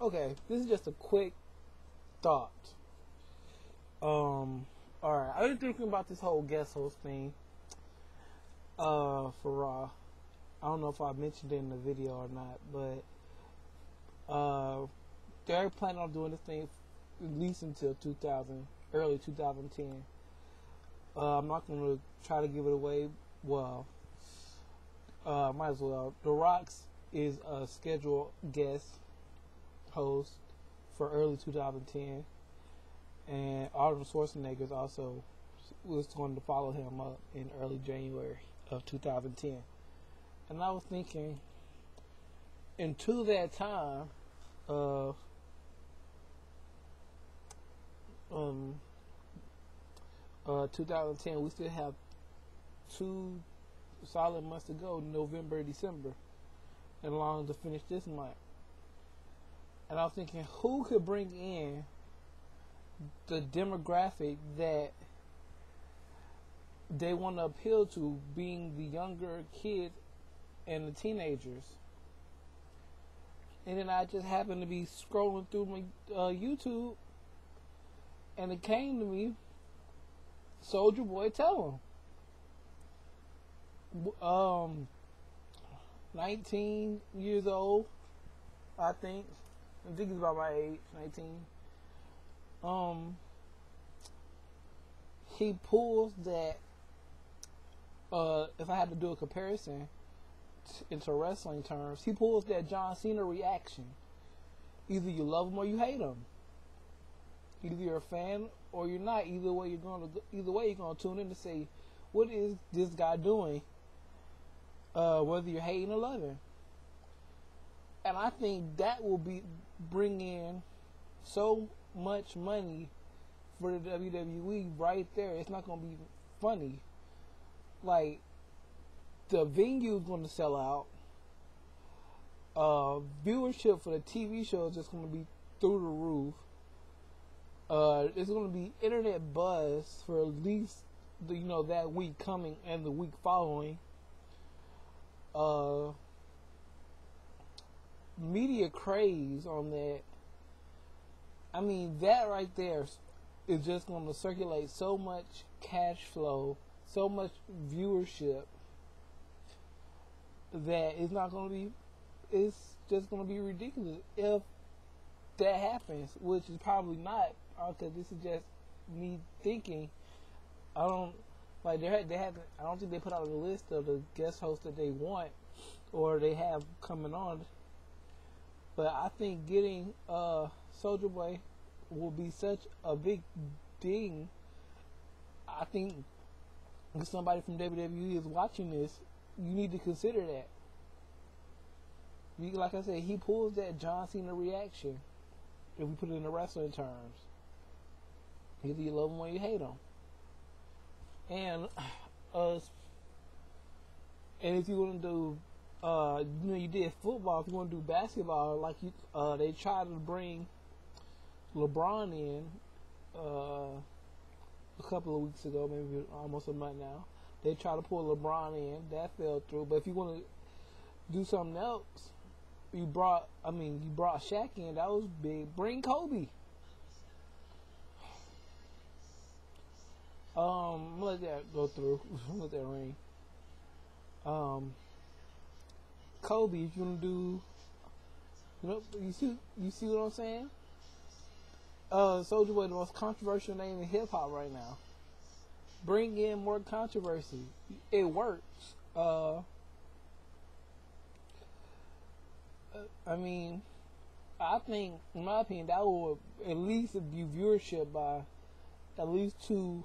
Okay, this is just a quick thought. Alright, I've been thinking about this whole guest host thing, for Raw. I don't know if I mentioned it in the video or not, but, they're planning on doing this thing at least until early 2010. I'm not going to try to give it away. Well, might as well. The Rock's is a scheduled guest host for early 2010, and Arnold Schwarzenegger also was going to follow him up in early January of 2010. And I was thinking, until that time, 2010, we still have 2 solid months to go, November, December, and long to finish this month. And I was thinking, who could bring in the demographic that they want to appeal to, being the younger kids and the teenagers? And then I just happened to be scrolling through my YouTube, and it came to me, Soulja Boy Tellem. 19 years old, I think. I think he's about my age, 19. He pulls that, if I had to do a comparison into wrestling terms, he pulls that John Cena reaction. Either you love him or you hate him. Either you're a fan or you're not. Either way, you're gonna tune in to say, what is this guy doing? Whether you're hating or loving. And I think that will bring in so much money for the WWE right there. It's not gonna be funny. Like, the venue is gonna sell out. Viewership for the TV show is just gonna be through the roof. It's going to be internet buzz for at least that week coming and the week following. Media craze on that. I mean, that right there is just going to circulate so much cash flow, so much viewership, that it's just going to be ridiculous if that happens, which is probably not. Because this is just me thinking. I don't think they put out a list of the guest hosts that they want or they have coming on. But I think getting Soulja Boy will be such a big thing. I think if somebody from WWE is watching this, you need to consider that. Like I said, he pulls that John Cena reaction, if we put it in the wrestling terms. Either you love them or you hate them. And if you want to do, you did football. If you want to do basketball, like they tried to bring LeBron in a couple of weeks ago, maybe almost a month now. They tried to pull LeBron in. That fell through. But if you want to do something else, you brought Shaq in. That was big. Bring Kobe. I'm gonna let that go through. I'm gonna let that ring. Kobe, if you wanna do, you see what I'm saying? Soulja Boy, the most controversial name in hip hop right now. Bring in more controversy. It works. I think, in my opinion, that will at least be viewership by at least 2.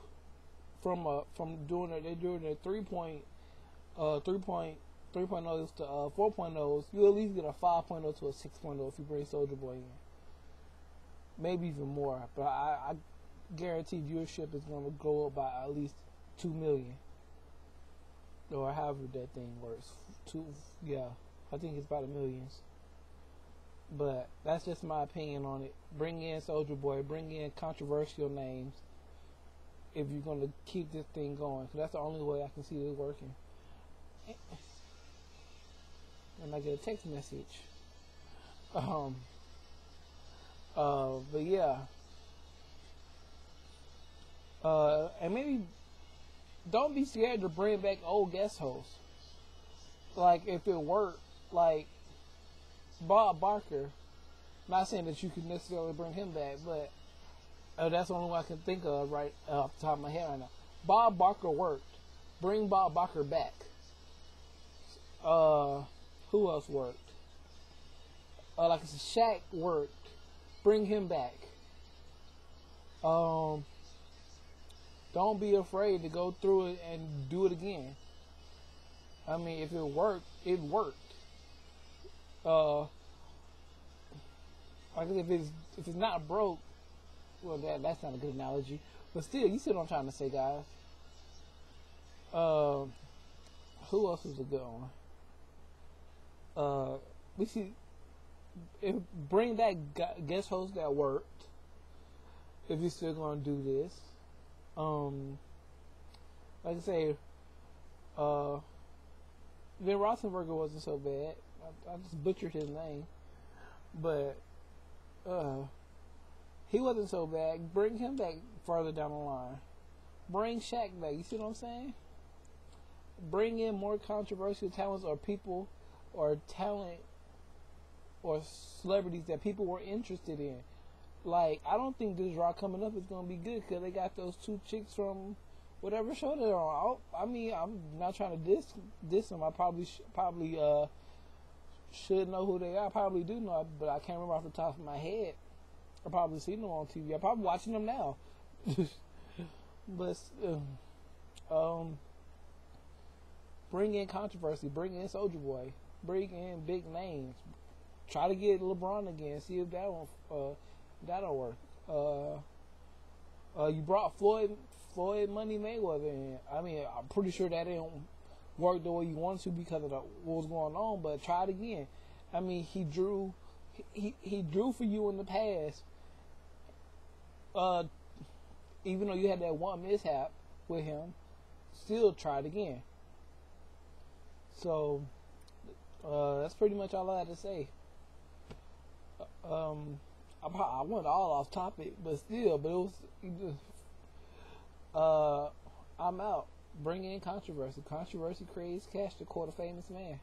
From doing it, they're doing a 3.0s to 4.0s. You at least get a 5.0 to a 6.0 if you bring Soulja Boy in. Maybe even more, but I guarantee viewership is going to go up by at least 2 million, or however that thing works. I think it's about the millions. But that's just my opinion on it. Bring in Soulja Boy. Bring in controversial names. If you're going to keep this thing going, because that's the only way I can see this working. And I get a text message. But yeah, and maybe don't be scared to bring back old guest hosts. Like if it worked, like Bob Barker. Not saying that you could necessarily bring him back, but that's the only one I can think of right off the top of my head right now. Bob Barker worked. Bring Bob Barker back. Who else worked? Like I said, Shaq worked. Bring him back. Don't be afraid to go through it and do it again. I mean, if it worked, it worked. Like if it's not broke, well, that's not a good analogy. But still, you see what I'm trying to say, guys. Who else is a good one? We see if bring back guest hosts that worked. If you're still gonna do this, like I say, Ben Roethlisberger wasn't so bad. I just butchered his name, but he wasn't so bad. Bring him back farther down the line. Bring Shaq back. You see what I'm saying? Bring in more controversial talents or people or talent or celebrities that people were interested in. Like, I don't think this Raw coming up is going to be good because they got those two chicks from whatever show they're on. I mean, I'm not trying to diss them. I probably should know who they are. I probably do know, but I can't remember off the top of my head. I probably seen them on TV. I'm probably watching them now. But bring in controversy. Bring in Soulja Boy. Bring in big names. Try to get LeBron again. See if that'll work. You brought Floyd Money Mayweather in. I mean, I'm pretty sure that didn't work the way you wanted to because of what was going on. But try it again. I mean, he drew for you in the past. Even though you had that one mishap with him, still try it again. So that's pretty much all I had to say. I went all off topic, but it was. I'm out. Bring in controversy. Controversy creates cash to quote a famous man.